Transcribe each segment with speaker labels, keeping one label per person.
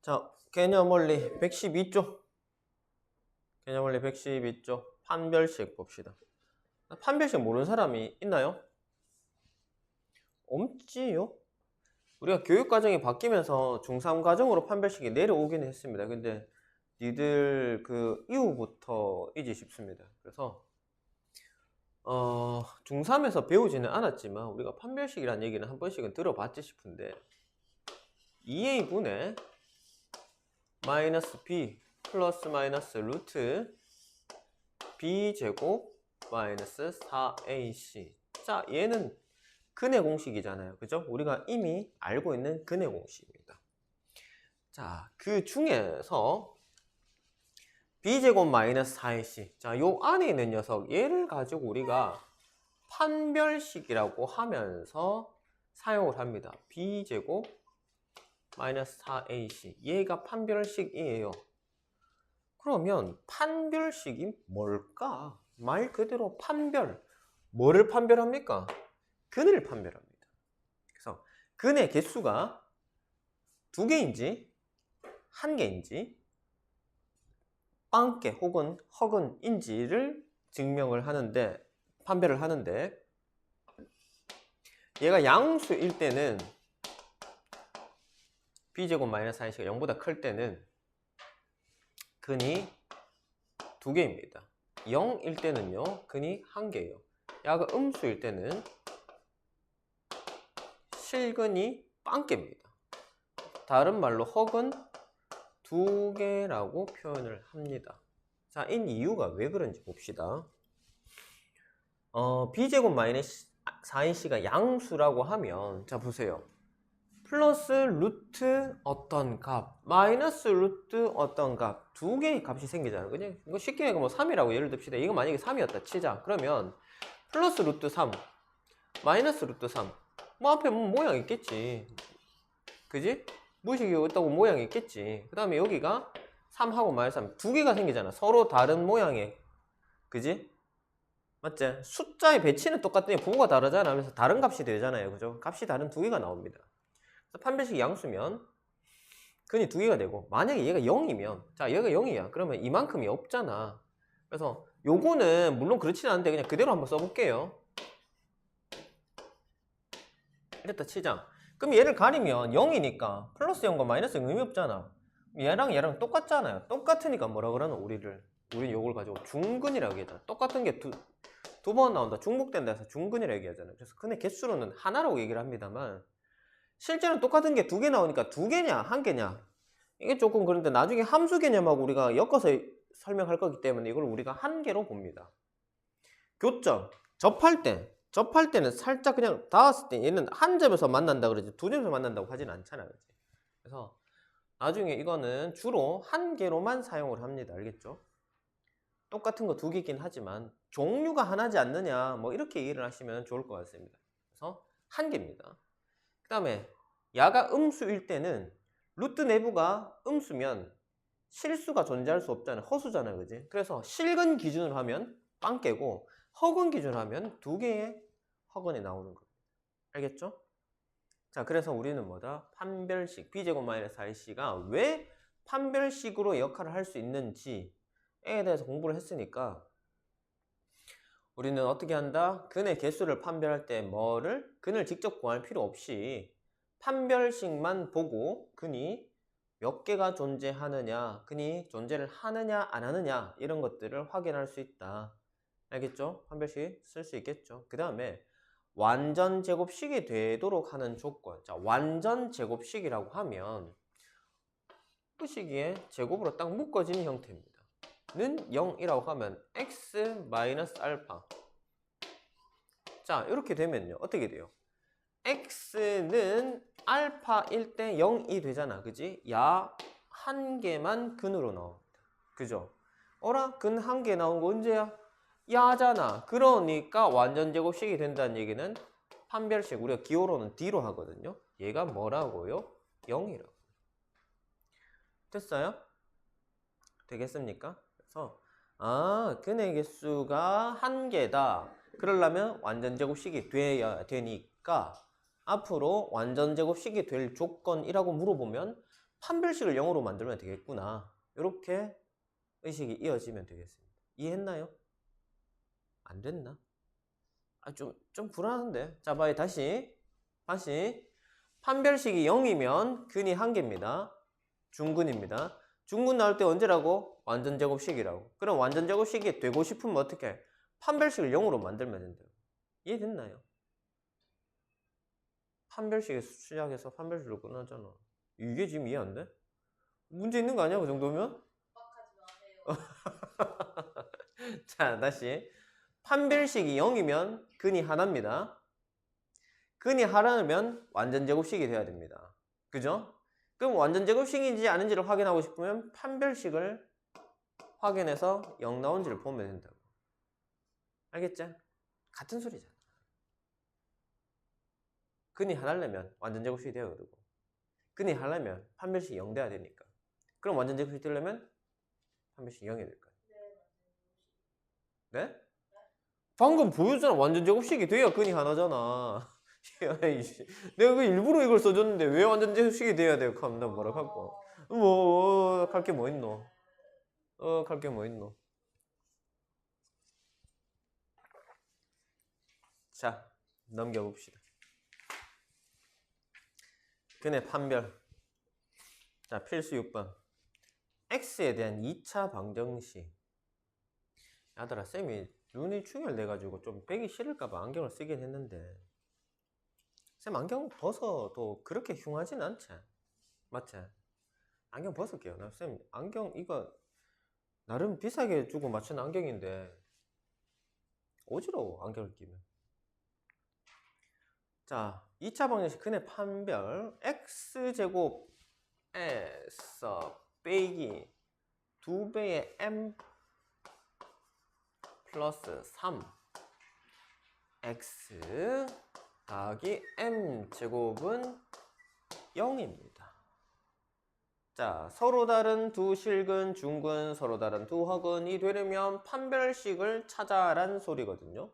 Speaker 1: 자, 개념 원리 112쪽. 개념 원리 112쪽. 판별식 봅시다. 판별식 모르는 사람이 있나요? 없지요? 우리가 교육과정이 바뀌면서 중3 과정으로 판별식이 내려오긴 했습니다. 근데 니들 그 이후부터이지 싶습니다. 그래서 중3에서 배우지는 않았지만 우리가 판별식이라는 얘기는 한 번씩은 들어봤지 싶은데 2a분의 마이너스 b 플러스 마이너스 루트 b제곱 마이너스 4ac. 자, 얘는 근의 공식이잖아요. 그죠? 우리가 이미 알고 있는 근의 공식입니다. 자, 그 중에서 b제곱 마이너스 4ac. 자, 요 안에 있는 녀석, 얘를 가지고 우리가 판별식이라고 하면서 사용을 합니다. b제곱 마이너스 4ac. 얘가 판별식이에요. 그러면 판별식이 뭘까? 말 그대로 판별. 뭐를 판별합니까? 근을 판별합니다. 그래서 근의 개수가 2개인지 1개인지 빵개 혹은 허근인지를 증명을 하는데, 판별을 하는데, 얘가 양수일 때는 b제곱 마이너스 4c가 0보다 클 때는 근이 2개입니다. 0일 때는요, 근이 1개예요. 얘가 음수일 때는 실근이 빵개입니다. 다른 말로 허근 2개라고 표현을 합니다. 자, 이 이유가 왜 그런지 봅시다. b제곱 마이너스 4ac가 양수라고 하면, 자 보세요. 플러스 루트 어떤 값, 마이너스 루트 어떤 값, 2개의 값이 생기잖아요. 그냥 이거 쉽게 뭐 3이라고 예를 듭시다. 이거 만약에 3이었다 치자. 그러면 플러스 루트 3, 마이너스 루트 3. 뭐 앞에 뭐 모양 있겠지. 그지? 무식이 있다고 모양이 있겠지. 그 다음에 여기가 3하고 마이너스 3, 2개가 생기잖아. 서로 다른 모양의. 그지? 맞지? 숫자의 배치는 똑같더니 부호가 다르잖아. 그래서 다른 값이 되잖아요. 그죠? 값이 다른 2개가 나옵니다. 그래서 판별식 양수면 근이 2개가 되고, 만약에 얘가 0이면, 자, 얘가 0이야. 그러면 이만큼이 없잖아. 그래서 요거는 물론 그렇지는 않은데 그냥 그대로 한번 써볼게요. 이랬다 치자. 그럼 얘를 가리면 0이니까 플러스 0과 마이너스 0 의미 없잖아. 얘랑 똑같잖아요. 똑같으니까 뭐라 그러나 우리는 요걸 가지고 중근이라고 얘기하잖아. 똑같은 게 두 번 나온다. 중복된다 해서 중근이라고 얘기하잖아요. 그래서 근의 개수로는 하나라고 얘기를 합니다만, 실제로는 똑같은 게 2개 나오니까 2개냐 1개냐 이게 조금 그런데, 나중에 함수 개념하고 우리가 엮어서 설명할 거기 때문에 이걸 우리가 1개로 봅니다. 교점, 접할 때는 살짝 그냥 닿았을 때 얘는 한 점에서 만난다 그러지 2점에서 만난다고 하진 않잖아. 그렇지? 그래서 나중에 이거는 주로 1개로만 사용을 합니다. 알겠죠? 똑같은 거 2개긴 하지만 종류가 하나지 않느냐 뭐 이렇게 이해를 하시면 좋을 것 같습니다. 그래서 1개입니다. 그 다음에 야가 음수일 때는 루트 내부가 음수면 실수가 존재할 수 없잖아요. 허수잖아요. 그지? 그래서 실근 기준으로 하면 빵개고, 허근 기준으로 하면 2개의 허근이 나오는 겁니다. 알겠죠? 자, 그래서 우리는 뭐다? 판별식, b제곱 마이너스 4ac가 왜 판별식으로 역할을 할 수 있는지에 대해서 공부를 했으니까, 우리는 어떻게 한다? 근의 개수를 판별할 때 근을 직접 구할 필요 없이 판별식만 보고 근이 몇 개가 존재하느냐, 근이 존재를 하느냐 안 하느냐 이런 것들을 확인할 수 있다. 알겠죠? 판별식 쓸 수 있겠죠? 그 다음에 완전 제곱식이 되도록 하는 조건. 자, 완전 제곱식이라고 하면 그 시기에 제곱으로 딱 묶어지는 형태입니다. 는 0이라고 하면 x 마이너스 알파. 자, 이렇게 되면요 어떻게 돼요? x는 알파일 때 0이 되잖아. 그지? 야 1개만 근으로 나옵니다. 그죠? 어라? 근 1개 나온 거 언제야? 야잖아. 그러니까 완전 제곱식이 된다는 얘기는 판별식, 우리가 기호로는 D로 하거든요. 얘가 뭐라고요? 0이라고. 됐어요? 되겠습니까? 그래서 근의 개수가 1개다. 그러려면 완전 제곱식이 돼야 되니까 앞으로 완전 제곱식이 될 조건이라고 물어보면 판별식을 0으로 만들면 되겠구나. 이렇게 의식이 이어지면 되겠습니다. 이해했나요? 안 됐나? 좀 불안한데. 자, 봐요. 다시. 판별식이 0이면 근이 1개입니다. 중근입니다. 중근 나올 때 언제라고? 완전 제곱식이라고. 그럼 완전 제곱식이 되고 싶으면 어떻게 해? 판별식을 0으로 만들면 된다고. 이해됐나요? 판별식에서 시작해서 판별식으로 끝나잖아. 이게 지금 이해 안 돼? 문제 있는 거 아니야? 그 정도면? 자, 다시. 판별식이 0이면 근이 하나입니다. 근이 하나면 완전 제곱식이 돼야 됩니다. 그죠? 그럼 완전 제곱식인지 아닌지를 확인하고 싶으면 판별식을 확인해서 0 나온지를 보면 된다고. 알겠죠? 같은 소리잖아. 근이 하나려면 완전 제곱식이 되어야 되고, 근이 하나려면 판별식이 0 돼야 되니까. 그럼 완전 제곱식이 되려면 판별식이 0이 될 거야. 네? 방금 보여줬잖아. 완전 제곱식이 돼야 근이 하나잖아. 내가 그 일부러 이걸 써줬는데 왜 완전 제곱식이 돼야 돼요? 그럼 나 뭐라 할거? 갈 게 뭐 있노? 갈 게 뭐 있노? 자, 넘겨봅시다. 근의 판별. 자, 필수 6번. x에 대한 2차 방정식. 야들아, 쌤이 눈이 충혈돼가지고 좀 빼기 싫을까봐 안경을 쓰긴 했는데, 쌤 안경 벗어도 그렇게 흉하진 않지? 맞지? 안경 벗을게요. 쌤 안경 이거 나름 비싸게 주고 맞춘 안경인데 어지러워, 안경을 끼면. 자, 2차 방정식 근의 판별. x제곱에서 빼기 2배의 m 플러스 3 x 더하기 m 제곱은 0입니다. 자, 서로 다른 두 실근, 중근, 서로 다른 두 허근이 되려면 판별식을 찾아라는 소리거든요.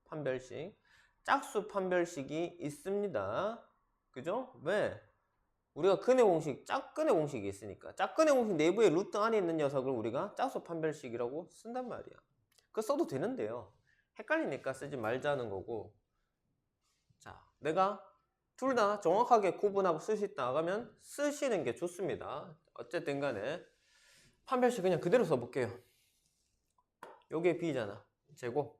Speaker 1: 판별식. 짝수 판별식이 있습니다. 그죠? 왜? 우리가 근의 공식, 짝근의 공식이 있으니까. 짝근의 공식 내부에 루트 안에 있는 녀석을 우리가 짝수 판별식이라고 쓴단 말이야. 그거 써도 되는데요. 헷갈리니까 쓰지 말자는 거고. 자, 내가 둘 다 정확하게 구분하고 쓸 수 있다 하면 쓰시는 게 좋습니다. 어쨌든 간에 판별식 그냥 그대로 써볼게요. 요게 b잖아. 제곱.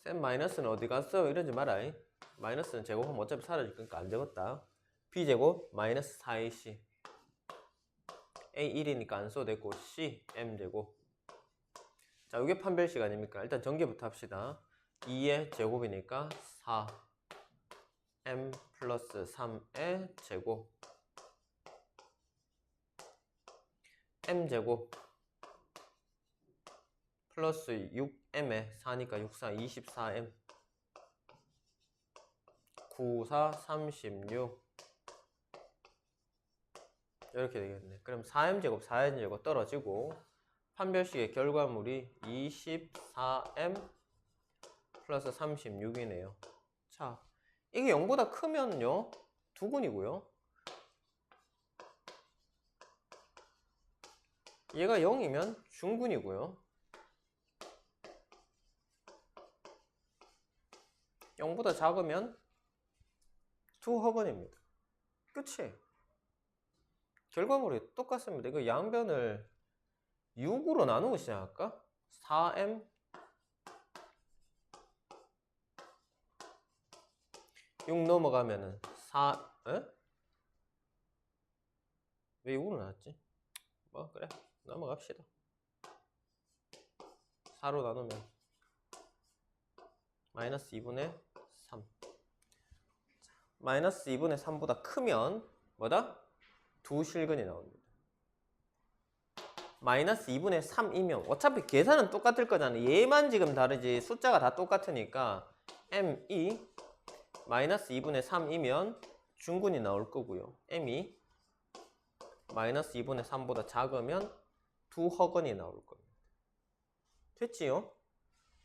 Speaker 1: 쌤 마이너스는 어디 갔어? 이러지 마라. 마이너스는 제곱하면 어차피 사라질 거니까 안 적었다. b제곱 마이너스 4ac. a 1이니까 안 써도 되고 c m제곱. 자, 이게 판별식 아닙니까? 일단 전개부터 합시다. 2의 제곱이니까 4 m 플러스 3의 제곱 m제곱 플러스 6m에 4니까 6, 4, 24m 9, 4, 36 이렇게 되겠네. 그럼 4m제곱 4m제곱 떨어지고 판별식의 결과물이 24m 플러스 36이네요. 자, 이게 0보다 크면요 두근이고요. 얘가 0이면 중근이고요. 0보다 작으면 두허근입니다. 끝이. 결과물이 똑같습니다. 이거 양변을 6으로 나누고 시작할까? 4m 6 넘어가면은 4, 에? 왜 6으로 나왔지? 뭐 그래 넘어갑시다. 4로 나누면 마이너스 2분의 3. 마이너스 2분의 3보다 크면 뭐다? 두 실근이 나옵니다. 마이너스 2분의 3이면 어차피 계산은 똑같을 거잖아. 얘만 지금 다르지 숫자가 다 똑같으니까 m2 마이너스 2분의 3이면 중근이 나올 거고요. m이 마이너스 2분의 3보다 작으면 두 허근이 나올 겁니다. 됐지요?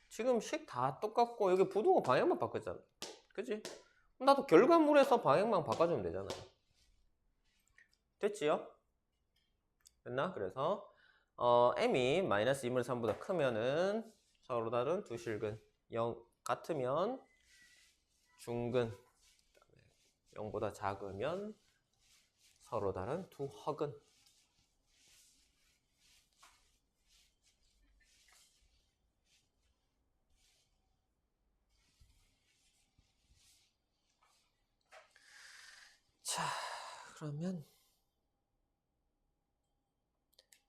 Speaker 1: 지금 식 다 똑같고 여기 부등호 방향만 바꿨잖아. 그치? 나도 결과물에서 방향만 바꿔주면 되잖아요. 됐지요? 됐나? 그래서 m이 마이너스 2분의 3보다 크면은 서로 다른 두 실근 0 같으면 중근 0보다 작으면 서로 다른 두 허근. 자, 그러면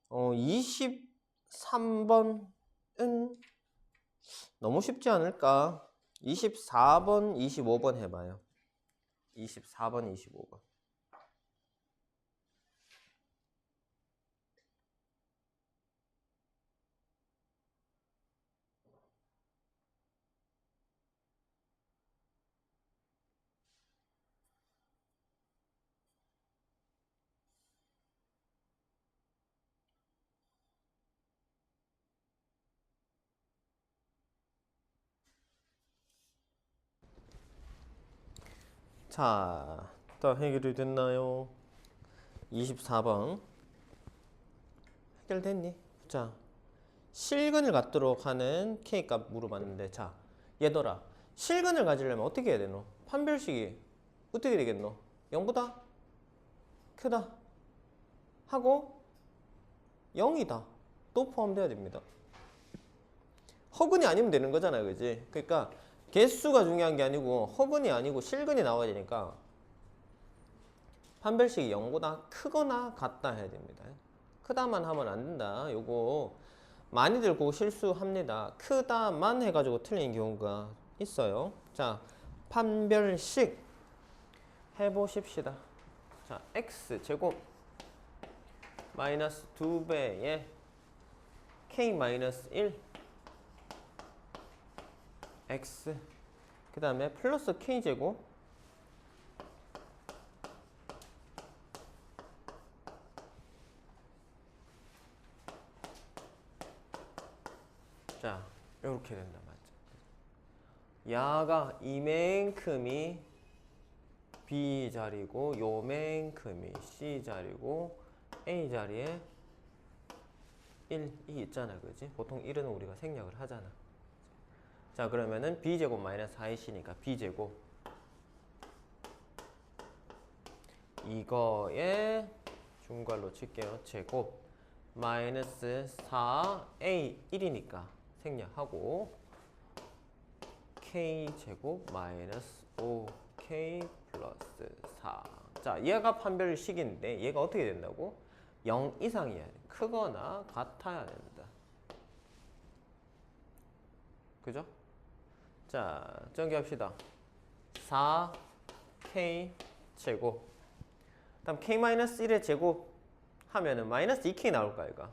Speaker 1: 23번은 너무 쉽지 않을까? 24번, 25번 해봐요. 24번, 25번. 자, 다 해결이 됐나요? 24번. 해결됐니? 자, 실근을 갖도록 하는 K값 물어봤는데, 자, 얘들아, 실근을 가지려면 어떻게 해야 되노? 판별식이 어떻게 되겠노? 0보다 크다 하고 0이다 또 포함돼야 됩니다. 허근이 아니면 되는 거잖아요, 그지? 그러니까 개수가 중요한 게 아니고 허근이 아니고 실근이 나와야 되니까 판별식이 0보다 크거나 같다 해야 됩니다. 크다만 하면 안 된다. 요거 많이들 그거 실수합니다. 크다만 해가지고 틀린 경우가 있어요. 자, 판별식 해보십시다. 자, x제곱 마이너스 2배의 k 마이너스 1 x 그 다음에 플러스 k제곱 자, 이렇게 된다, 맞죠? 야가 이만큼이 B 자리고 요만큼이 C 자리고 A 자리에 1이 있잖아, 그지? 보통 1은 우리가 생략을 하잖아. 자, 그러면은 B제곱 마이너스 4AC니까 B제곱 이거에 중괄호 칠게요. 제곱 마이너스 4A 1이니까 생략하고 K제곱 마이너스 5K 플러스 4. 자, 얘가 판별식인데 얘가 어떻게 된다고? 0 이상이야. 크거나 같아야 된다. 그죠? 자, 정리합시다. 4K 제곱 다음 K-1의 제곱 하면은 마이너스 2K 나올까, 이거?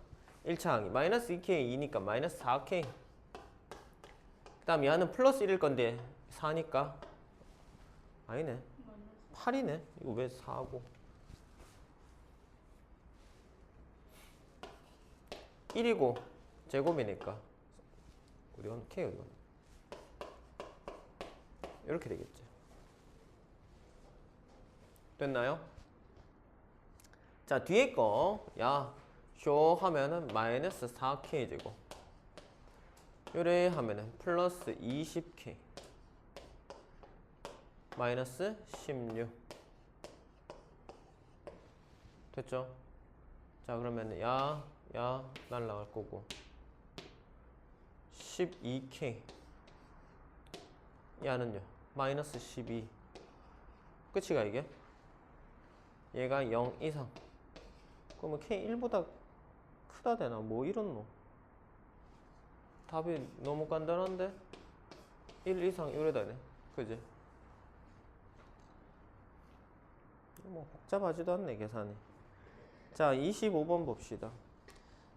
Speaker 1: 1차 항이 마이너스 2K 2니까 마이너스 4K. 그 다음 얘는 플러스 1일 건데 4니까 아니네, 8이네. 이거 왜 4고 1이고 제곱이니까 우리 건 K 어디 갔나? 이렇게 되겠지. 됐나요? 자, 뒤에 거, 야, 쇼 하면은 마이너스 4K 제곱. 요래 하면은 플러스 20K. 마이너스 16. 됐죠? 자, 그러면은 야, 날라갈 거고. 12K. 야는요, 마이너스 12. 끝이가 이게? 얘가 0 이상. 그러면 K 1보다 크다 되나? 뭐 이렇노? 답이 너무 간단한데? 1 이상 이래다네. 그지? 뭐 복잡하지도 않네, 계산이. 자, 25번 봅시다.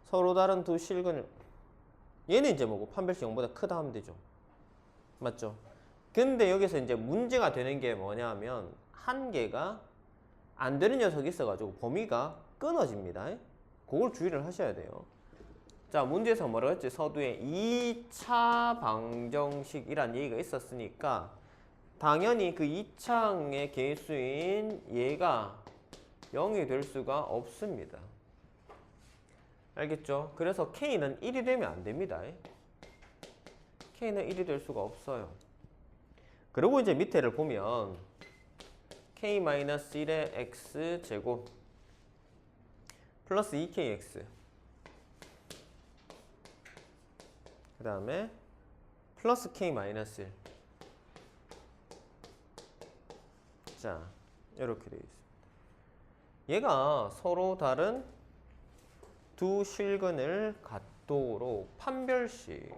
Speaker 1: 서로 다른 두 실근을, 얘는 이제 뭐고 판별식 0보다 크다 하면 되죠. 맞죠? 근데 여기서 이제 문제가 되는 게 뭐냐면 한 개가 안 되는 녀석이 있어가지고 범위가 끊어집니다. 그걸 주의를 하셔야 돼요. 자, 문제에서 뭐라고 했지? 서두에 2차 방정식이란 얘기가 있었으니까 당연히 그 이차항의 개수인 얘가 0이 될 수가 없습니다. 알겠죠? 그래서 K는 1이 되면 안 됩니다. K는 1이 될 수가 없어요. 그리고 이제 밑에를 보면 K-1의 X제곱 플러스 2KX 그 다음에 플러스 K-1 자, 이렇게 되어 있습니다. 얘가 서로 다른 두 실근을 갖도록 판별식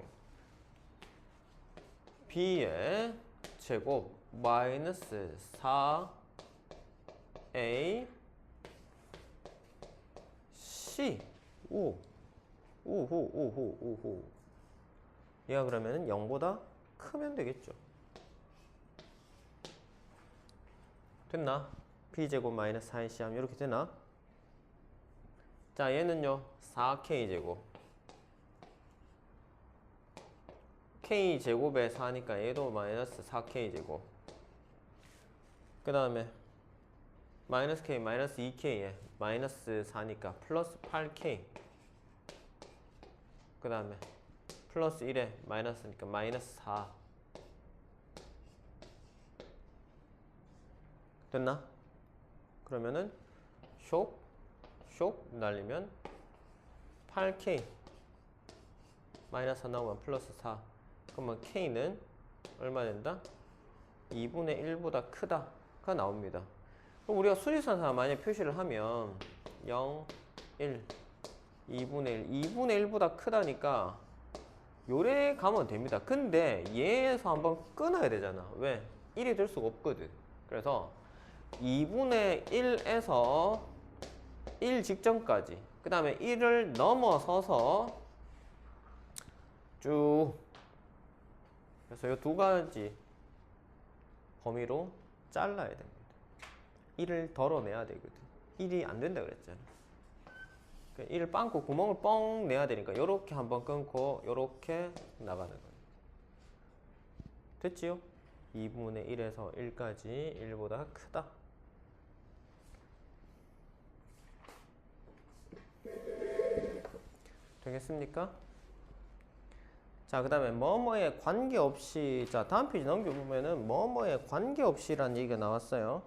Speaker 1: B의 제곱 마이너스 4A C 오호 얘가 그러면 0보다 크면 되겠죠. 됐나? B제곱 마이너스 4AC 하면 이렇게 되나? 자, 얘는요 4K제곱 K제곱에 4니까 얘도 마이너스 4K제곱 그 다음에 마이너스 K 마이너스 2K에 마이너스 4니까 플러스 8K 그 다음에 플러스 1에 마이너스니까 마이너스 4 됐나? 그러면은 쇽 날리면 8K 마이너스 4 나오면 플러스 4 그러면 K는 얼마 된다? 2분의 1보다 크다가 나옵니다. 그럼 우리가 수직선상 만약 표시를 하면 0, 1, 2분의 1 2분의 1보다 크다니까 요래 가면 됩니다. 근데 얘에서 한번 끊어야 되잖아. 왜? 1이 될 수가 없거든. 그래서 2분의 1에서 1 직전까지 그 다음에 1을 넘어서서 쭉 그래서 이 두 가지 범위로 잘라야 됩니다. 1을 덜어내야 되거든. 1이 안 된다 그랬잖아. 1을 빵꾸 구멍을 뻥 내야 되니까 요렇게 한번 끊고 요렇게 나가는 거예요. 됐지요? 2분의 1에서 1까지 1보다 크다. 되겠습니까? 자, 그 다음에 뭐뭐에 관계없이 자 다음 페이지 넘겨보면은 뭐뭐에 관계없이라는 얘기가 나왔어요.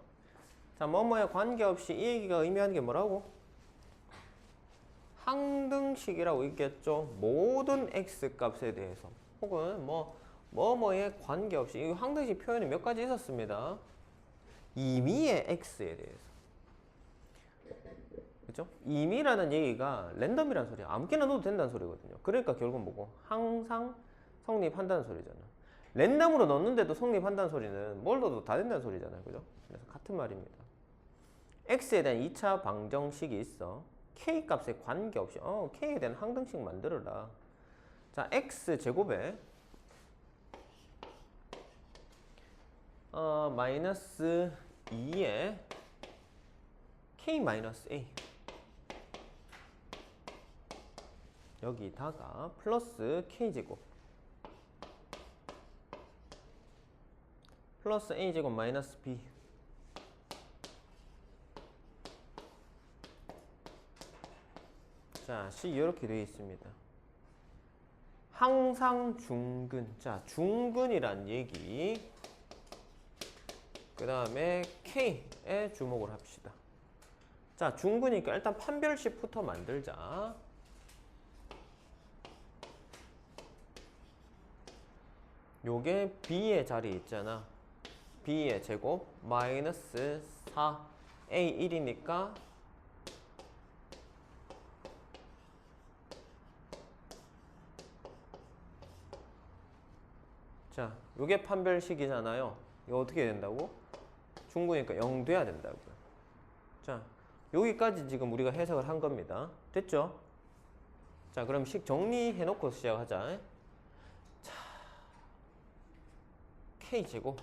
Speaker 1: 자, 뭐뭐에 관계없이 이 얘기가 의미하는 게 뭐라고? 항등식이라고 있겠죠. 모든 x값에 대해서 혹은 뭐뭐에 관계없이 이 항등식 표현이 몇 가지 있었습니다. 임의의 x에 대해서 그죠? 임의라는 얘기가 랜덤이라는 소리야. 아무렇게나 넣어도 된다는 소리거든요. 그러니까 결국은 뭐고? 항상 성립한다는 소리잖아. 랜덤으로 넣는데도 성립한다는 소리는 뭘 넣어도 다 된다는 소리잖아요. 그죠? 그래서 같은 말입니다. x에 대한 2차 방정식이 있어. k 값에 관계없이 k에 대한 항등식 만들어라. 자, x 제곱에 마이너스 2에 k 마이너스 a 여기다가 플러스 k제곱 플러스 a제곱 마이너스 b 자, C 이렇게 되어 있습니다. 항상 중근. 자, 중근이란 얘기. 그 다음에 K에 주목을 합시다. 자, 중근이니까 일단 판별식부터 만들자. 요게 B의 자리 있잖아. B의 제곱 마이너스 4 A1이니까 자, 요게 판별식이잖아요. 이거 어떻게 된다고? 중근이니까 0 돼야 된다고요. 자, 여기까지 지금 우리가 해석을 한 겁니다. 됐죠? 자, 그럼 식 정리해 놓고 시작하자. 자, K제곱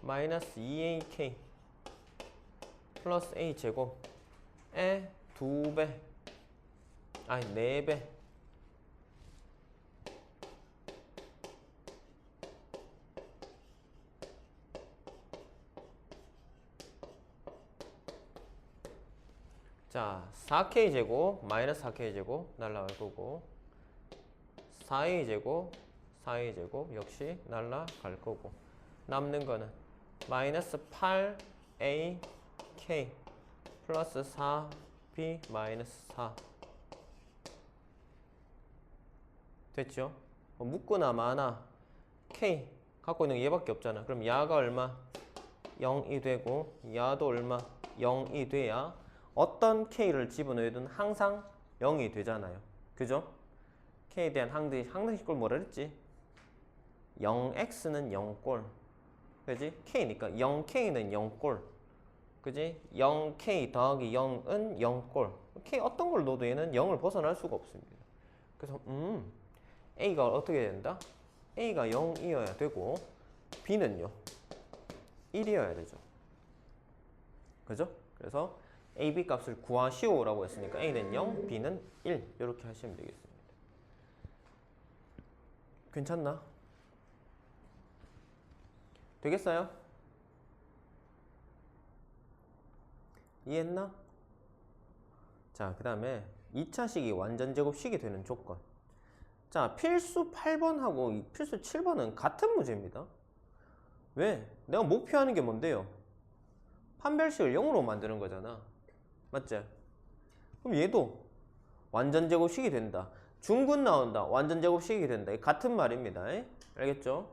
Speaker 1: 마이너스 2AK 플러스 A제곱에 2배 아니 4배 자, 4k제곱 마이너스 4k제곱 날라갈 거고 4a제곱 4a제곱 역시 날라갈 거고 남는 거는 마이너스 8ak 플러스 4b 마이너스 4 됐죠? 묻거나 마나 k 갖고 있는 게 얘밖에 없잖아. 그럼 야가 얼마? 0이 되고 야도 얼마? 0이 돼야 어떤 k를 집어넣어든 항상 0이 되잖아요. 그죠? k에 대한 항등식꼴 뭐라 그랬지? 0x는 0꼴 그지? k니까 0k는 0꼴 그지? 0k 더하기 0은 0꼴 k 어떤 걸 넣어도 얘는 0을 벗어날 수가 없습니다. 그래서 a가 어떻게 된다? a가 0이어야 되고 b는요 1이어야 되죠. 그죠? 그래서 a, b 값을 구하시오라고 했으니까 a는 0, b는 1 이렇게 하시면 되겠습니다. 괜찮나? 되겠어요? 이해했나? 자, 그 다음에 2차식이 완전제곱식이 되는 조건. 자, 필수 8번하고 필수 7번은 같은 문제입니다. 왜? 내가 목표하는 게 뭔데요? 판별식을 0으로 만드는 거잖아. 맞지? 그럼 얘도 완전제곱식이 된다. 중근 나온다. 완전제곱식이 된다. 같은 말입니다. 알겠죠?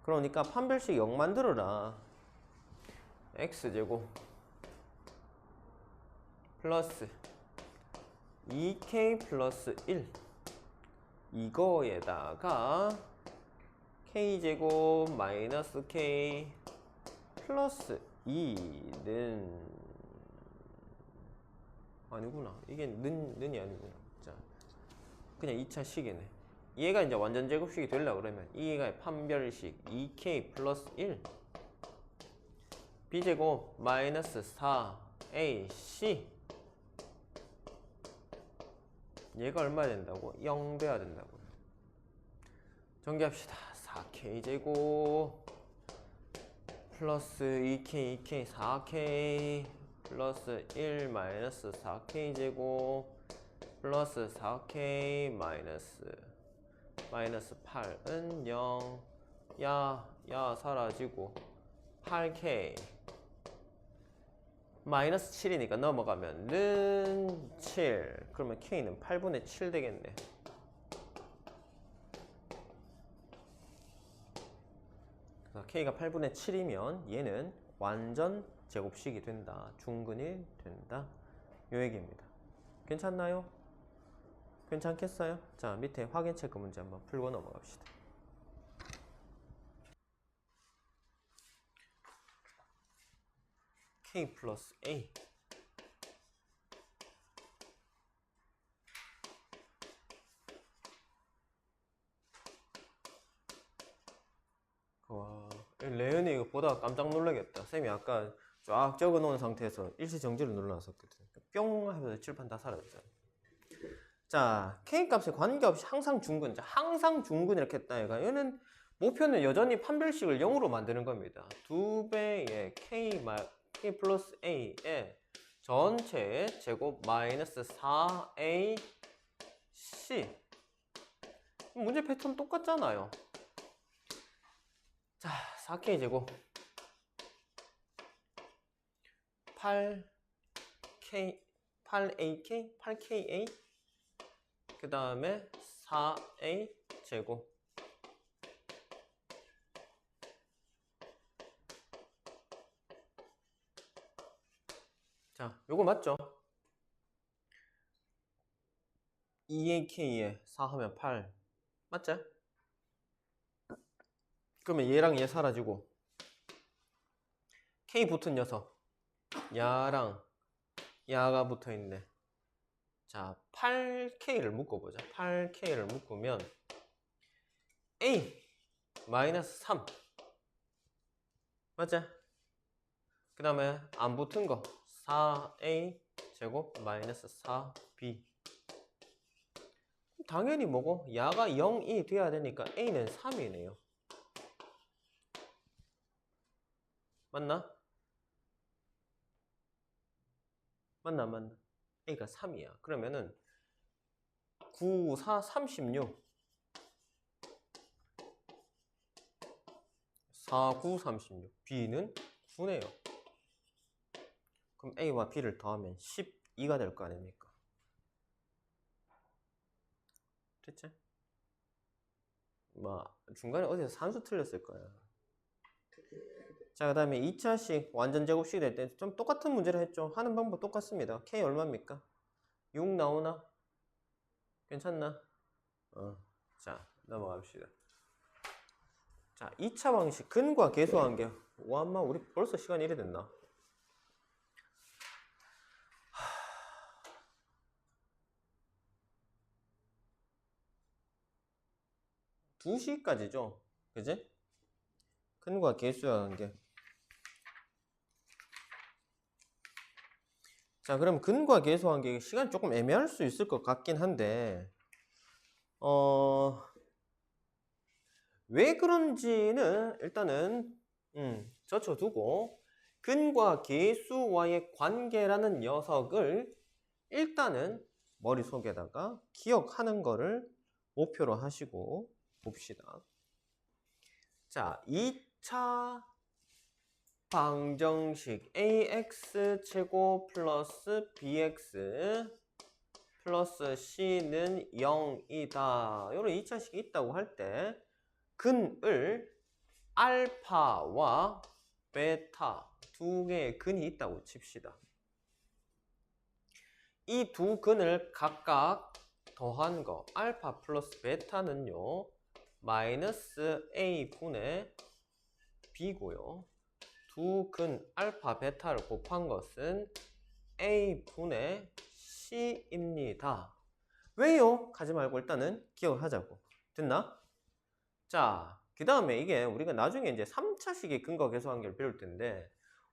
Speaker 1: 그러니까 판별식 0 만들어라. x제곱 플러스 2k 플러스 1 이거에다가 k제곱 마이너스 k 플러스 2는 아니구나. 이게 는이 아니구나. 자, 그냥 2차 식이네. 얘가 이제 완전 제곱식이 되려고 그러면 이가 판별식 2k 플러스 1 b제곱 마이너스 4ac 얘가 얼마 된다고? 0 돼야 된다고요. 정리합시다. 4k제곱 플러스 2k 4k 플러스 1 마이너스 4k제곱 플러스 4k 마이너스 8은 0 야 사라지고 8k 마이너스 7이니까 넘어가면 는 7 그러면 k는 8분의 7 되겠네. 그래서 k가 8분의 7이면 얘는 완전 제곱식이 된다. 중근이 된다. 요 얘기입니다. 괜찮나요? 괜찮겠어요? 자, 밑에 확인 체크 문제 한번 풀고 넘어갑시다. k 플러스 a 와, 레은이 이거 보다가 깜짝 놀라겠다. 쌤이 아까 쫙 적어 놓은 상태에서 일시정지를 눌러놨었거든. 뿅 하면서 칠판 다 사라졌잖아. 자, k 값에 관계없이 항상 중근. 자, 항상 중근 이렇게 했다 얘가. 얘는 목표는 여전히 판별식을 0으로 만드는 겁니다. 2배의 k 플러스 a의 전체 제곱 마이너스 4ac 문제 패턴 똑같잖아요. 자, 4k 제곱 8ka 그 다음에 4a 제곱 자, 요거 맞죠? 2ak에 4 하면 8 맞죠? 그러면 얘랑 얘 사라지고 k 붙은 녀석 야랑 야가 붙어있네. 자, 8k를 묶어보자. 8k를 묶으면 a 마이너스 3 맞지? 그 다음에 안 붙은 거 4a 제곱 마이너스 4b 당연히 뭐고? 야가 0이 돼야 되니까 a는 3이네요. 맞나? 맞나 안 맞나? A가 3이야. 그러면은 9, 4, 36 4, 9, 36 B는 9네요. 그럼 A와 B를 더하면 12가 될 거 아닙니까? 됐지? 뭐 중간에 어디서 산수 틀렸을 거야. 자, 그 다음에 2차식 완전 제곱식이 될 때 좀 똑같은 문제를 했죠. 하는 방법 똑같습니다. K 얼마입니까? 6 나오나? 괜찮나? 자, 넘어갑시다. 자, 2차 방식 근과 계수관계. 와, 엄마 우리 벌써 시간이 이래 됐나? 2시까지죠. 그지? 근과 계수관계. 자, 그럼 근과 계수관계 시간 조금 애매할 수 있을 것 같긴 한데 왜 그런지는 일단은 젖혀두고 근과 계수와의 관계라는 녀석을 일단은 머릿속에다가 기억하는 거를 목표로 하시고 봅시다. 자, 2차 방정식 ax제곱 플러스 bx 플러스 c는 0이다. 이런 2차식이 있다고 할 때 근을 알파와 베타 두 개의 근이 있다고 칩시다. 이 두 근을 각각 더한 거 알파 플러스 베타는요 마이너스 a분의 b고요. 두 근 알파 베타를 곱한 것은 a분의 c입니다. 왜요? 하지 말고 일단은 기억을 하자고. 됐나? 자, 그 다음에 이게 우리가 나중에 이제 3차식의 근과 계수관계를 배울 텐데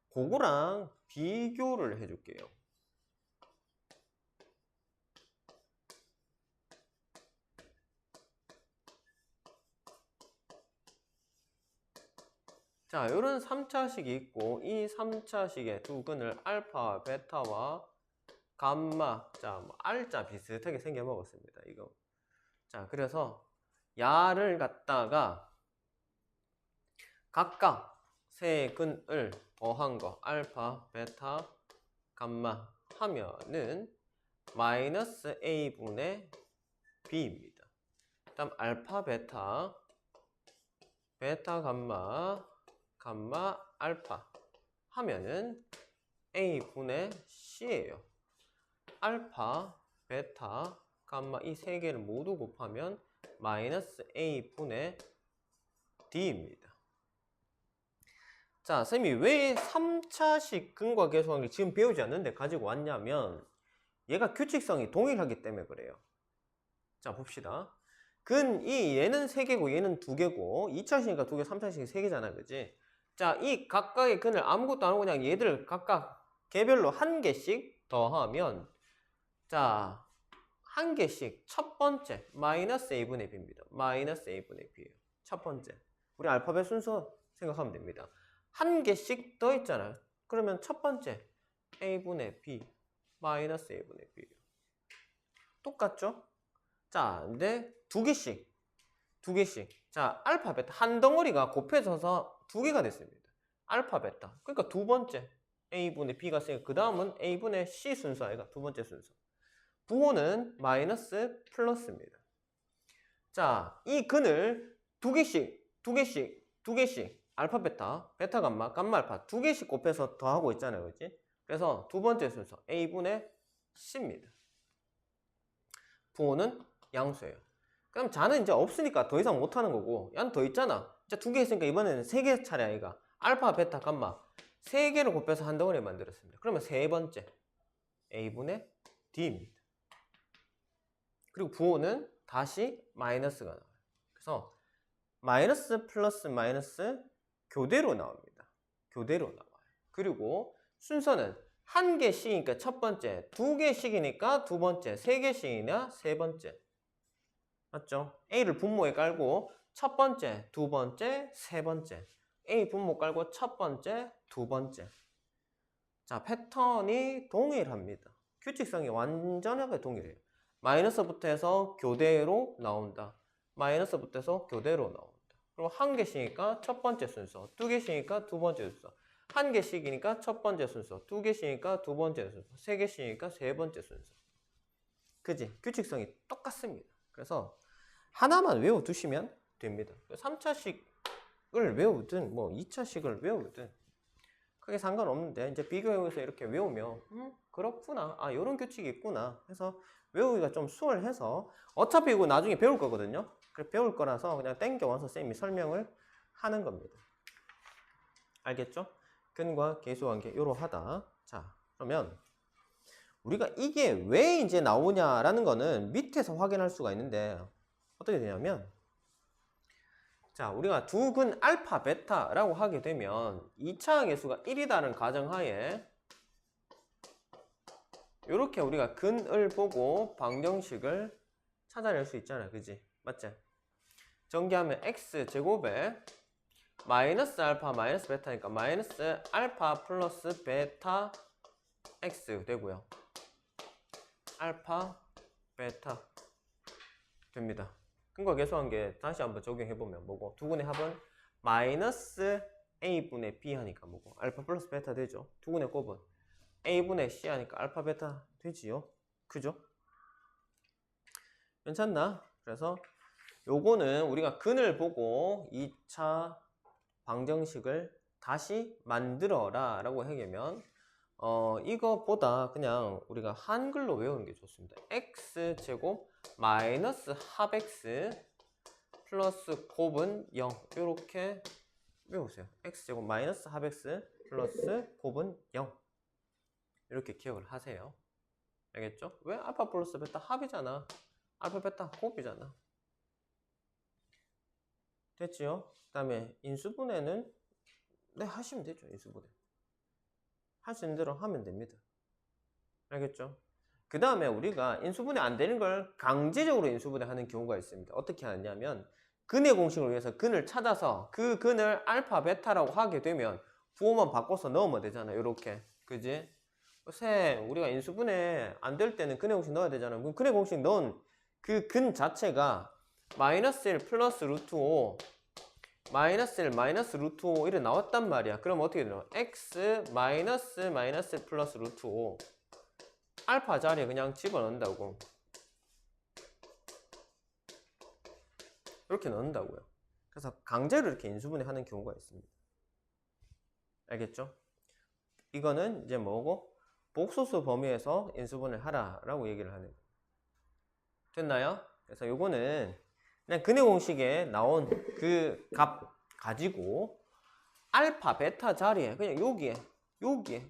Speaker 1: 그거랑 비교를 해줄게요. 자, 이런 3차식이 있고 이 3차식의 두 근을 알파, 베타와 감마, 자, 뭐 R자 비슷하게 생겨 먹었습니다. 이거. 자, 그래서 야를 갖다가 각각 세 근을 더한 거 알파, 베타, 감마 하면은 마이너스 a분의 b입니다. 다음 알파, 베타, 베타, 감마, 감마, 알파 하면은 a분의 c예요. 알파, 베타, 감마 이 세 개를 모두 곱하면 마이너스 a분의 d입니다. 자, 쌤이 왜 3차식 근과 계수관계 지금 배우지 않는데 가지고 왔냐면 얘가 규칙성이 동일하기 때문에 그래요. 자, 봅시다. 얘는 3개고 얘는 2개고 2차식이니까 2개, 3차식이 3개잖아, 그지? 자, 이 각각의 근을 아무것도 안 하고 그냥 얘들 각각 개별로 한 개씩 더하면 자, 한 개씩 첫 번째 마이너스 a분의 b입니다. 마이너스 a분의 b예요. 첫 번째. 우리 알파벳 순서 생각하면 됩니다. 한 개씩 더 있잖아요. 그러면 첫 번째 a분의 b 마이너스 a분의 b예요. 똑같죠? 자, 근데 두 개씩. 자, 알파 베타 한 덩어리가 곱해져서 두 개가 됐습니다. 알파 베타. 그러니까 두 번째 a분의 b가 있으니까 그 다음은 a분의 c 순서 아이가 두 번째 순서. 부호는 마이너스 플러스입니다. 자, 이 근을 두 개씩 알파 베타, 베타 감마, 감마 알파 두 개씩 곱해서 더하고 있잖아요. 그렇지? 그래서 두 번째 순서 a분의 c입니다. 부호는 양수예요. 그럼 자는 이제 없으니까 더 이상 못하는 거고 야는 더 있잖아. 이제 두 개 있으니까 이번에는 세 개 차례 아이가 알파, 베타, 감마 세 개를 곱해서 한 덩어리 만들었습니다. 그러면 세 번째 a분의 d입니다. 그리고 부호는 다시 마이너스가 나와요. 그래서 마이너스 플러스 마이너스 교대로 나옵니다. 교대로 나와요. 그리고 순서는 한 개씩이니까 첫 번째, 두 개씩이니까 두 번째, 세 개씩이나 세 번째. 맞죠? A를 분모에 깔고 첫 번째, 두 번째, 세 번째. A 분모 깔고 첫 번째, 두 번째. 자, 패턴이 동일합니다. 규칙성이 완전하게 동일해요. 마이너스부터 해서 교대로 나온다. 마이너스부터 해서 교대로 나온다. 그럼 한 개씩이니까 첫 번째 순서, 두 개씩이니까 두 번째 순서, 한 개씩이니까 첫 번째 순서, 두 개씩이니까 두 번째 순서, 세 개씩이니까 세 번째 순서. 그지? 규칙성이 똑같습니다. 그래서 하나만 외워두시면 됩니다. 3차식을 외우든 뭐 2차식을 외우든 크게 상관없는데 이제 비교해서 이렇게 외우면 그렇구나, 아 요런 규칙이 있구나 해서 외우기가 좀 수월해서 어차피 이거 나중에 배울 거거든요. 그래 배울 거라서 그냥 땡겨와서 쌤이 설명을 하는 겁니다. 알겠죠? 근과 계수관계 이러하다. 자, 그러면 우리가 이게 왜 이제 나오냐라는 거는 밑에서 확인할 수가 있는데 어떻게 되냐면, 자, 우리가 두 근 알파 베타라고 하게 되면 2차 계수가 1이다는 가정하에 이렇게 우리가 근을 보고 방정식을 찾아낼 수 있잖아요. 그지? 맞지? 전개하면 x제곱에 마이너스 알파 마이너스 베타니까 마이너스 알파 플러스 베타 x 되고요. 알파 베타 됩니다. 근과 계수관계 다시 한번 적용해보면 뭐고, 두 근의 합은 마이너스 a분의 b 하니까 뭐고 알파 플러스 베타 되죠. 두 근의 곱은 a분의 c 하니까 알파 베타 되지요. 그죠? 괜찮나? 그래서 요거는 우리가 근을 보고 2차 방정식을 다시 만들어라 라고 하면 이거보다 그냥 우리가 한글로 외우는 게 좋습니다. x제곱 마이너스 합 x 플러스 곱은 0 이렇게 외우세요. x제곱 마이너스 합 x 플러스 곱은 0 이렇게 기억을 하세요. 알겠죠? 왜? 알파 플러스 베타 합이잖아. 알파 베타 곱이잖아. 됐지요? 그 다음에 인수분해는 네 하시면 되죠. 인수분해 할 수 있는 대로 하면 됩니다. 알겠죠? 그 다음에 우리가 인수분해 안 되는 걸 강제적으로 인수분해 하는 경우가 있습니다. 어떻게 하냐면 근의 공식을 위해서 근을 찾아서 그 근을 알파 베타라고 하게 되면 부호만 바꿔서 넣으면 되잖아요. 이렇게. 그지? 쌤, 우리가 인수분해 안 될 때는 근의 공식 넣어야 되잖아요. 그럼 근의 공식 넣은 그 근 자체가 마이너스 1 플러스 루트 5 마이너스 1 마이너스 루트 5 이렇게 나왔단 말이야. 그럼 어떻게 되나? x 마이너스 마이너스 1 플러스 루트 5 알파 자리에 그냥 집어넣는다고. 이렇게 넣는다고요. 그래서 강제로 이렇게 인수분해 하는 경우가 있습니다. 알겠죠? 이거는 이제 뭐고? 복소수 범위에서 인수분해를 하라라고 얘기를 하는 거예요. 됐나요? 그래서 요거는 그냥 근의 공식에 나온 그 값 가지고 알파 베타 자리에 그냥 여기에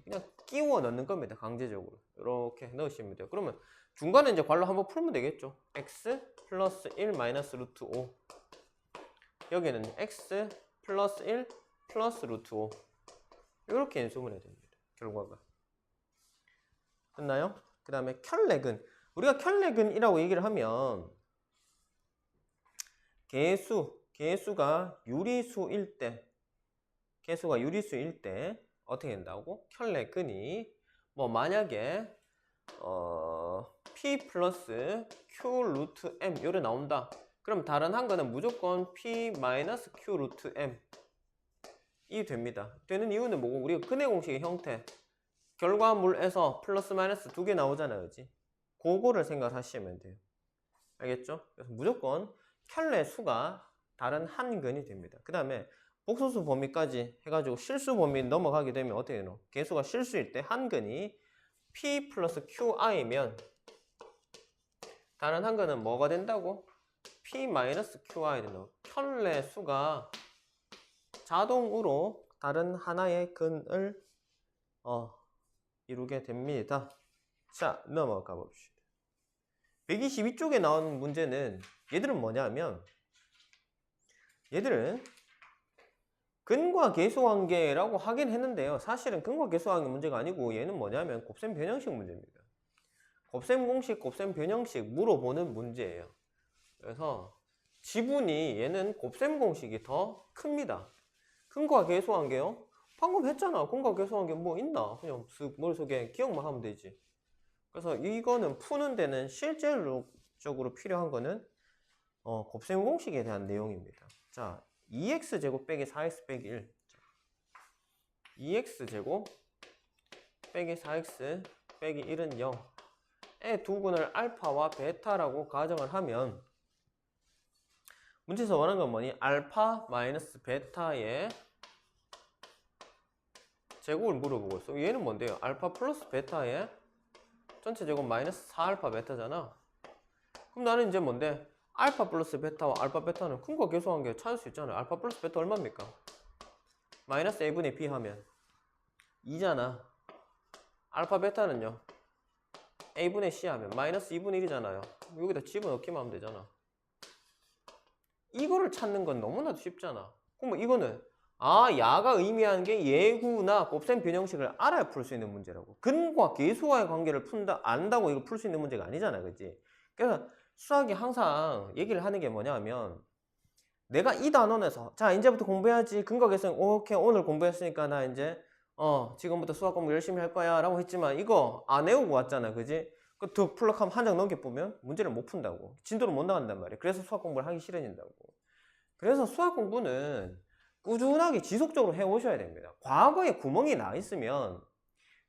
Speaker 1: 그냥 끼워 넣는 겁니다. 강제적으로 이렇게 넣으시면 돼요. 그러면 중간에 이제 괄호 한번 풀면 되겠죠. x 플러스 1 마이너스 루트 5 여기는 x 플러스 1 플러스 루트 5 이렇게 인수분해 됩니다. 결과가 됐나요? 그 다음에 켤레근, 우리가 켤레근이라고 얘기를 하면 개수가 유리수일 때 어떻게 된다고? 켤레근이 뭐 만약에 p 플러스 q 루트 m 요래 나온다. 그럼 다른 한 거는 무조건 p 마이너스 q 루트 m 이 됩니다. 되는 이유는 뭐고? 우리가 근의 공식의 형태 결과물에서 플러스 마이너스 두 개 나오잖아요. 그지? 그거를 생각하시면 돼요. 알겠죠? 그래서 무조건 켤레 수가 다른 한 근이 됩니다. 그 다음에 복소수 범위까지 해가지고 실수 범위 넘어가게 되면 어떻게 되노? 개수가 실수일 때 한 근이 p 플러스 qi면 다른 한 근은 뭐가 된다고? p 마이너스 qi 되노? 켤레 수가 자동으로 다른 하나의 근을 이루게 됩니다. 자, 넘어가 봅시다. 122쪽에 나오는 문제는 얘들은 뭐냐면 얘들은 근과 계수관계라고 하긴 했는데요. 사실은 근과 계수관계 문제가 아니고 얘는 뭐냐면 곱셈 변형식 문제입니다. 곱셈 공식, 곱셈 변형식 물어보는 문제예요. 그래서 지분이 얘는 곱셈 공식이 더 큽니다. 근과 계수관계요. 방금 했잖아. 공각 계속한 게 뭐 있나? 그냥 쓱 머릿속에 기억만 하면 되지. 그래서 이거는 푸는 데는 실제적으로 필요한 거는 곱셈 공식에 대한 내용입니다. 자, 2x제곱 빼기 4x 빼기 1. 2x제곱 빼기 4x 빼기 1은 0. 의 두근을 알파와 베타라고 가정을 하면 문제에서 원하는 건 뭐니? 알파 마이너스 베타의 제곱을 물어보고 있어. 얘는 뭔데요? 알파 플러스 베타의 전체 제곱 마이너스 4알파 베타잖아. 그럼 나는 이제 뭔데? 알파 플러스 베타와 알파 베타는 큰 거 계속한 게 찾을 수 있잖아요. 알파 플러스 베타 얼마입니까? 마이너스 a분의 b 하면 2잖아. 알파 베타는요? a분의 c 하면 마이너스 2분의 1이잖아요. 여기다 집어넣기만 하면 되잖아. 이거를 찾는 건 너무나도 쉽잖아. 그럼 이거는 야가 의미하는 게 예구나 곱셈 변형식을 알아야 풀 수 있는 문제라고. 근과 계수와의 관계를 푼다 안다고 이거 풀 수 있는 문제가 아니잖아, 그치? 그래서 수학이 항상 얘기를 하는 게 뭐냐 하면 내가 이 단원에서 자 이제부터 공부해야지. 근과 계수 오케이 오늘 공부했으니까 나 이제 지금부터 수학 공부 열심히 할 거야 라고 했지만 이거 안 외우고 왔잖아, 그지? 그 더 플럭하면 한 장 넘게 보면 문제를 못 푼다고. 진도를 못 나간단 말이야. 그래서 수학 공부를 하기 싫어진다고. 그래서 수학 공부는 꾸준하게 지속적으로 해오셔야 됩니다. 과거에 구멍이 나 있으면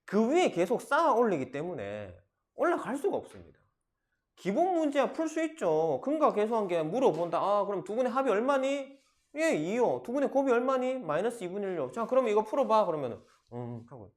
Speaker 1: 그 위에 계속 쌓아 올리기 때문에 올라갈 수가 없습니다. 기본 문제야 풀 수 있죠. 근과 계수한 게 물어본다. 그럼 두근의 합이 얼마니? 예, 2요. 두근의 곱이 얼마니? 마이너스 2분의 1요. 자, 그럼 이거 풀어봐. 그러면은 하고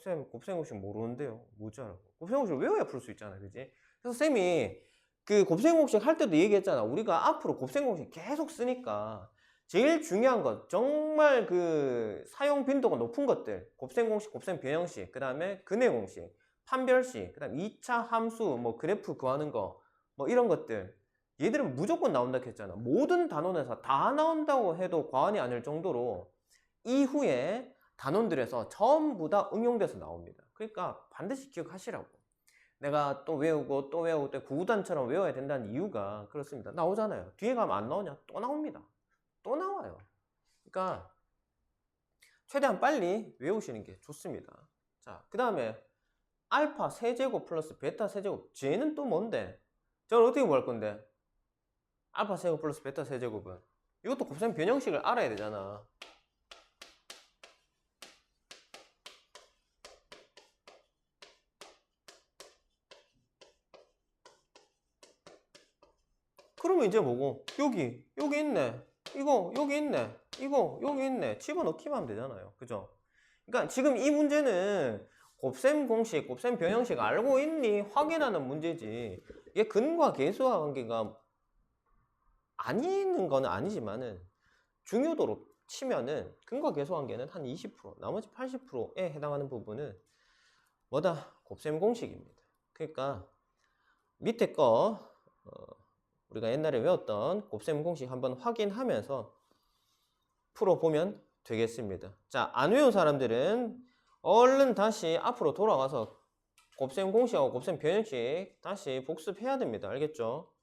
Speaker 1: 쌤 곱셈공식 모르는데요. 뭐지라고. 곱셈공식을 외워야 풀 수 있잖아, 그지? 그래서 쌤이 그 곱셈공식 할 때도 얘기했잖아. 우리가 앞으로 곱셈공식 계속 쓰니까 제일 중요한 것, 정말 그 사용 빈도가 높은 것들, 곱셈공식, 곱셈 변형식, 그 다음에 근해공식, 판별식, 그 다음 2차 함수, 뭐 그래프 구하는 거, 뭐 이런 것들 얘들은 무조건 나온다고 했잖아. 모든 단원에서 다 나온다고 해도 과언이 아닐 정도로 이후에 단원들에서 전부 다 응용돼서 나옵니다. 그러니까 반드시 기억하시라고. 내가 또 외우고 또 외우고 또 구구단처럼 외워야 된다는 이유가 그렇습니다. 나오잖아요. 뒤에 가면 안 나오냐? 또 나옵니다. 또 나와요. 그러니까 최대한 빨리 외우시는 게 좋습니다. 자, 그 다음에 알파 세제곱 플러스 베타 세제곱, 쟤는 또 뭔데? 저는 어떻게 구할 건데? 알파 세제곱 플러스 베타 세제곱은 이것도 곱셈 변형식을 알아야 되잖아. 그러면 이제 뭐고? 여기 있네. 이거 여기 있네. 이거 여기 있네. 집어넣기만 하면 되잖아요. 그죠? 그러니까 지금 이 문제는 곱셈 공식, 곱셈 변형식 알고 있니? 확인하는 문제지. 이게 근과 계수와 관계가 아니는 거는 아니지만은 중요도로 치면은 근과 계수 관계는 한 20%, 나머지 80%에 해당하는 부분은 뭐다? 곱셈 공식입니다. 그러니까 밑에 거 우리가 옛날에 외웠던 곱셈 공식 한번 확인하면서 풀어보면 되겠습니다. 자, 안 외운 사람들은 얼른 다시 앞으로 돌아가서 곱셈 공식하고 곱셈 변형식 다시 복습해야 됩니다. 알겠죠?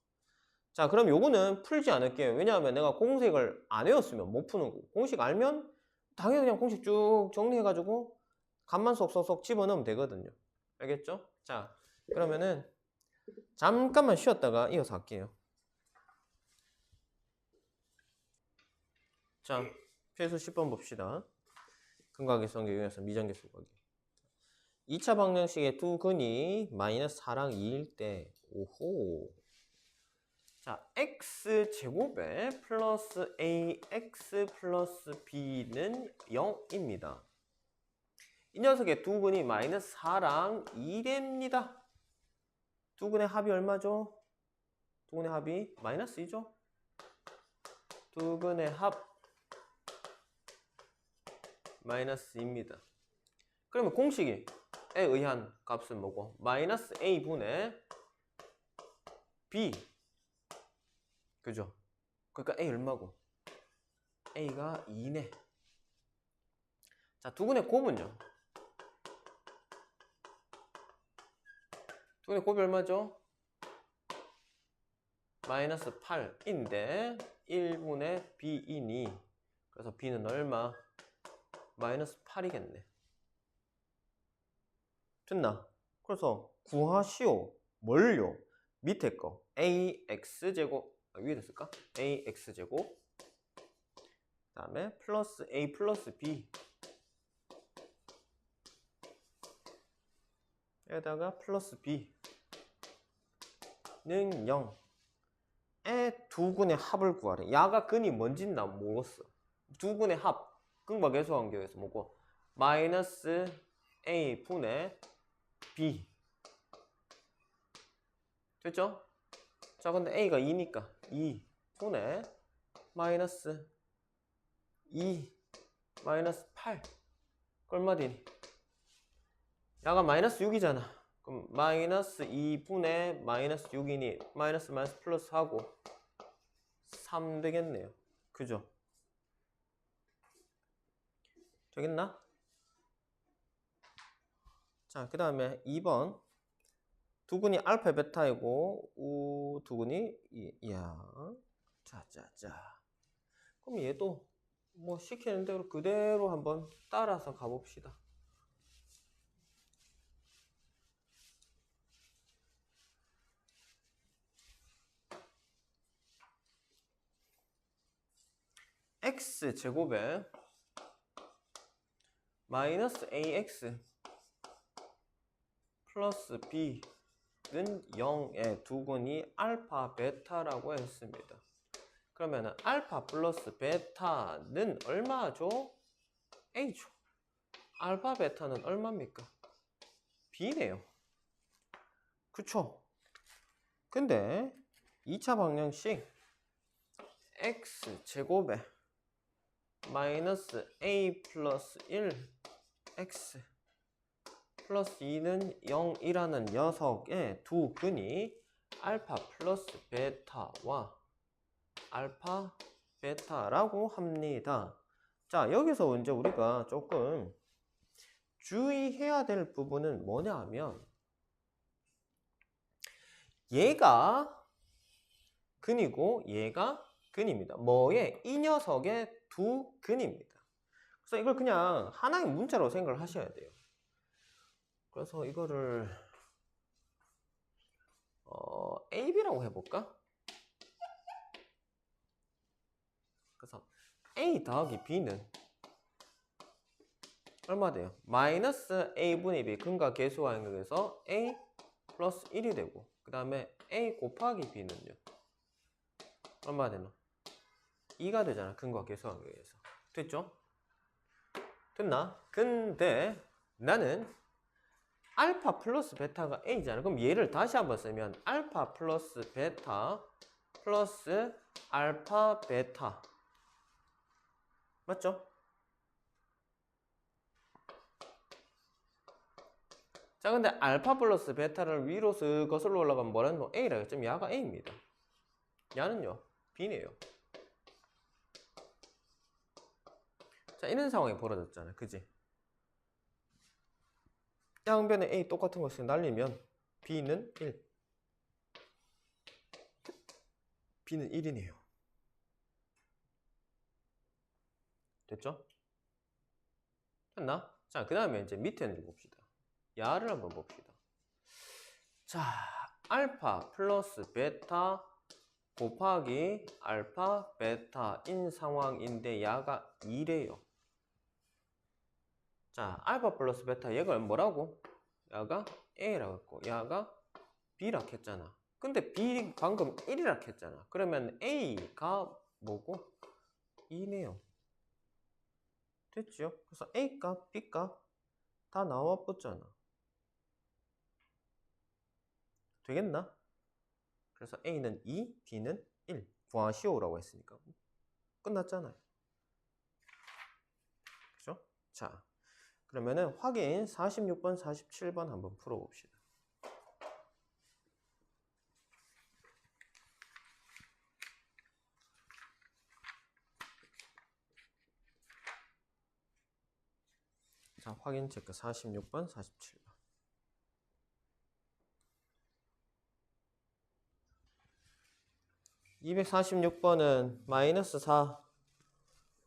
Speaker 1: 자, 그럼 요거는 풀지 않을게요. 왜냐하면 내가 공식을 안 외웠으면 못 푸는 거고, 공식 알면 당연히 그냥 공식 쭉 정리해가지고 값만 쏙쏙쏙 집어넣으면 되거든요. 알겠죠? 자, 그러면은 잠깐만 쉬었다가 이어서 할게요. 자, 필수 10번 봅시다. 근과 계수관계 이용해서 미정계수 구하기. 2차 방정식의 두 근이 마이너스 4랑 2일 때 오호. 자, x제곱에 플러스 ax 플러스 b는 0입니다. 이 녀석의 두 근이 마이너스 4랑 2됩니다. 두 근의 합이 얼마죠? 두 근의 합이 마이너스 2죠? 두 근의 합 마이너스 2입니다. 그러면 공식에 의한 값은 뭐고? 마이너스 a분의 b. 그죠? 그러니까 a 얼마고? a가 2네. 자, 두 근의 곱은요? 두 근의 곱이 얼마죠? 마이너스 8인데 1분의 b이니 그래서 b는 얼마? 마이너스 8이겠네. 됐나? 그래서 구하시오. 뭘요? 밑에 거 ax제곱 위에다 쓸까? ax제곱 그 다음에 플러스 a 플러스 b 에다가 플러스 b는 0 에 두 근의 합을 구하래. 야가 근이 뭔진 나 모르겠어. 두 근의 합 근과계수관계에서 뭐고 마이너스 a 분의 b 됐죠? 자 근데 a가 2니까 2 분의 마이너스 2 마이너스 8 얼마 되니? 야가 마이너스 6이잖아. 그럼 마이너스 2분의 마이너스 6이니 마이너스 마이너스 플러스 하고 3 되겠네요. 그죠? 되겠나? 자, 그 다음에 2번 두근이 알파 베타이고 두근이 야 자자자 그럼 얘도 뭐 시키는 대로 그대로 한번 따라서 가봅시다. x제곱에 마이너스 ax 플러스 b는 0의 두근이 알파 베타라고 했습니다. 그러면은 알파 플러스 베타는 얼마죠? a죠. 알파 베타는 얼마입니까? b네요. 그쵸? 근데 2차 방정식 x제곱에 마이너스 a 플러스 1 x 플러스 2는 0이라는 녀석의 두 근이 알파 플러스 베타와 알파 베타라고 합니다. 자, 여기서 이제 우리가 조금 주의해야 될 부분은 뭐냐 하면 얘가 근이고 얘가 근입니다. 뭐의? 이 녀석의 두 근입니다. 그래서 이걸 그냥 하나의 문자로 생각을 하셔야 돼요. 그래서 이거를 AB라고 해볼까? 그래서 A 더하기 B는 얼마 돼요? 마이너스 A분의 B 근과 계수와 연결해서 A 플러스 1이 되고 그 다음에 A 곱하기 B는요 얼마 되나? 2가 되잖아. 근과 계수와 연결해서 됐죠? 됐나? 근데 나는 알파 플러스 베타가 A잖아. 그럼 얘를 다시 한번 쓰면 알파 플러스 베타 플러스 알파 베타 맞죠? 자 근데 알파 플러스 베타를 위로 쓱 거슬러 올라가면 뭐라는 거? A라 했죠? 야가 A입니다. 야는요? B네요. 자 이런 상황이 벌어졌잖아. 그지? 양변에 A 똑같은 것을 날리면 B는 1 B는 1이네요. 됐죠? 됐나? 자 그 다음에 이제 밑에 있는 거 봅시다. 야를 한번 봅시다. 자 알파 플러스 베타 곱하기 알파 베타인 상황인데 야가 2래요. 자 알파 플러스 베타 얘가 뭐라고? 야가 A라고 했고 야가 B라 했잖아. 근데 B 방금 1이라 했잖아. 그러면 A가 뭐고? 2네요. 됐죠? 그래서 A값, B값 다 나와 붙잖아. 되겠나? 그래서 A는 2, B는 1 구하시오라고 했으니까 끝났잖아요. 그죠? 자 그러면은 확인 46번, 47번 한번 풀어봅시다. 자, 확인 체크 46번, 47번. 246번은 마이너스 4,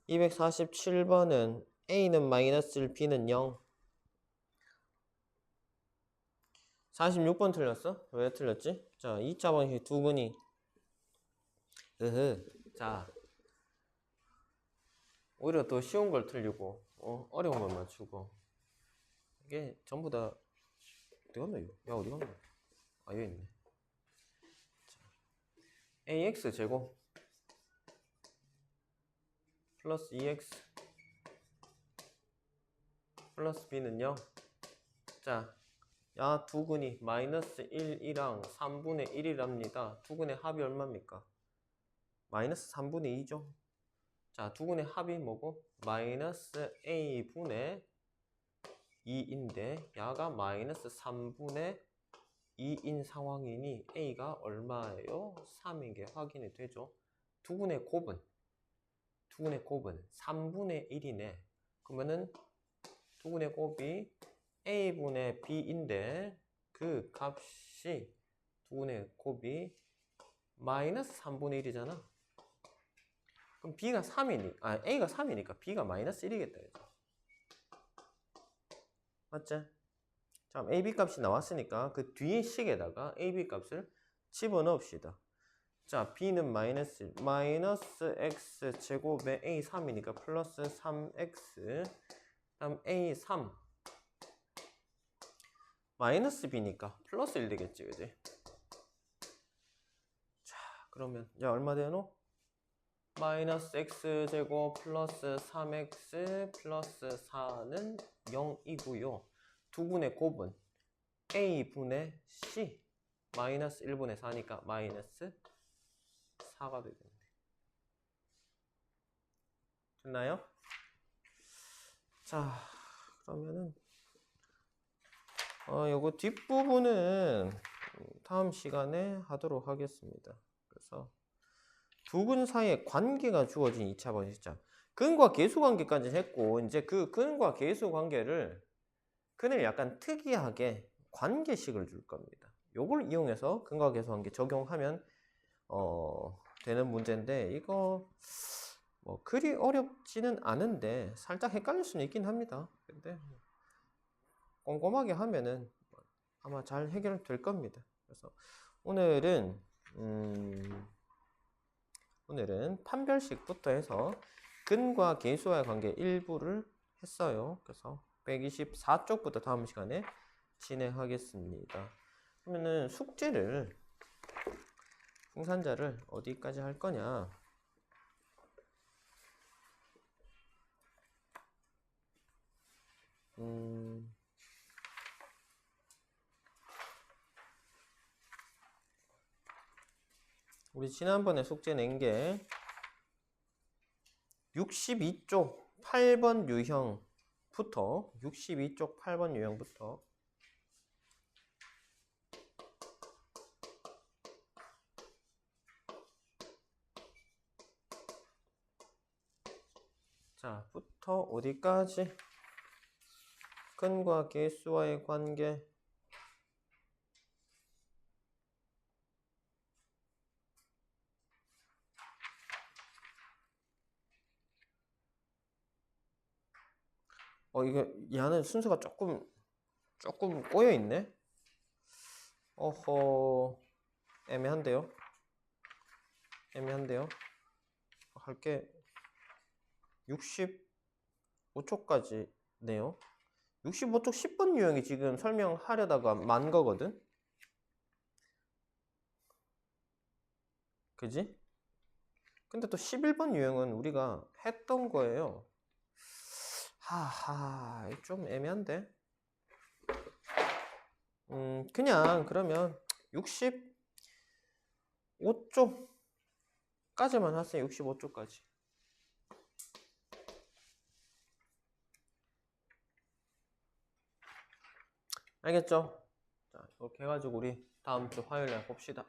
Speaker 1: 247번은 A는 마이너스 1, B는 0. 46번 틀렸어? 왜 틀렸지? 자, 2차 방식 두근이. 자, 오히려 더 쉬운 걸 틀리고, 어려운 걸 맞추고. 이게 전부 다, 어디 갔나, 이거? 야, 어디 갔나? 아, 여기 있네. 자, ax 제곱 플러스 2x 플러스 b는 0. 자, 야, 두근이 마이너스 1이랑 3분의 1이랍니다. 두근의 합이 얼마입니까? 마이너스 3분의 2죠. 자, 두근의 합이 뭐고? 마이너스 a분의 2인데 야가 마이너스 3분의 2인 상황이니 a가 얼마예요? 3인 게 확인이 되죠. 두근의 곱은 3분의 1이네. 그러면은 두근의 곱이 a분의 b인데 그 값이 두근의 곱이 마이너스 3분의 1이잖아. 그럼 b가 3이니까 a가 3이니까 b가 마이너스 1이겠다. 맞지? 자, ab 값이 나왔으니까 그 뒤에 식에다가 ab 값을 집어넣읍시다. 자, b는 마이너스 x 제곱에 a 3이니까 플러스 3x 다음 a 3 마이너스 b니까 플러스 1 되겠지, 그지? 자, 그러면 야, 얼마 되노? 마이너스 x 제곱 플러스 3x 플러스 4는 0이고요. 두분의 곱은 a분의 c 마이너스 1분의 4니까 마이너스 4가 되겠네. 됐나요? 자, 그러면은 요거 뒷부분은 다음 시간에 하도록 하겠습니다. 그래서 두근 사이의 관계가 주어진 2차 방식자. 근과 계수 관계까지 했고, 이제 그 근과 계수 관계를 근을 약간 특이하게 관계식을 줄 겁니다. 요걸 이용해서 근과 계수 관계 적용하면 되는 문제인데, 이거 뭐 그리 어렵지는 않은데 살짝 헷갈릴 수는 있긴 합니다. 근데 꼼꼼하게 하면은 아마 잘 해결될 겁니다. 그래서 오늘은 판별식부터 해서 근과 계수와의 관계 일부를 했어요. 그래서 124쪽부터 다음 시간에 진행하겠습니다. 그러면은 숙제를 풍산자를 어디까지 할 거냐? 우리 지난번에 숙제 낸 게 62쪽 8번 유형부터 62쪽 8번 유형부터 자, 부터 어디까지? 근과 계수와의 관계 이게 얘는 순서가 조금 꼬여 있네. 어허, 애매한데요. 할게 65초까지 네요. 65쪽 10번 유형이 지금 설명하려다가 만 거거든. 그지? 근데 또 11번 유형은 우리가 했던 거예요. 하하, 좀 애매한데. 그냥 그러면 65쪽까지만 하세요. 65쪽까지. 알겠죠? 자, 이렇게 해가지고 우리 다음 주 화요일에 봅시다.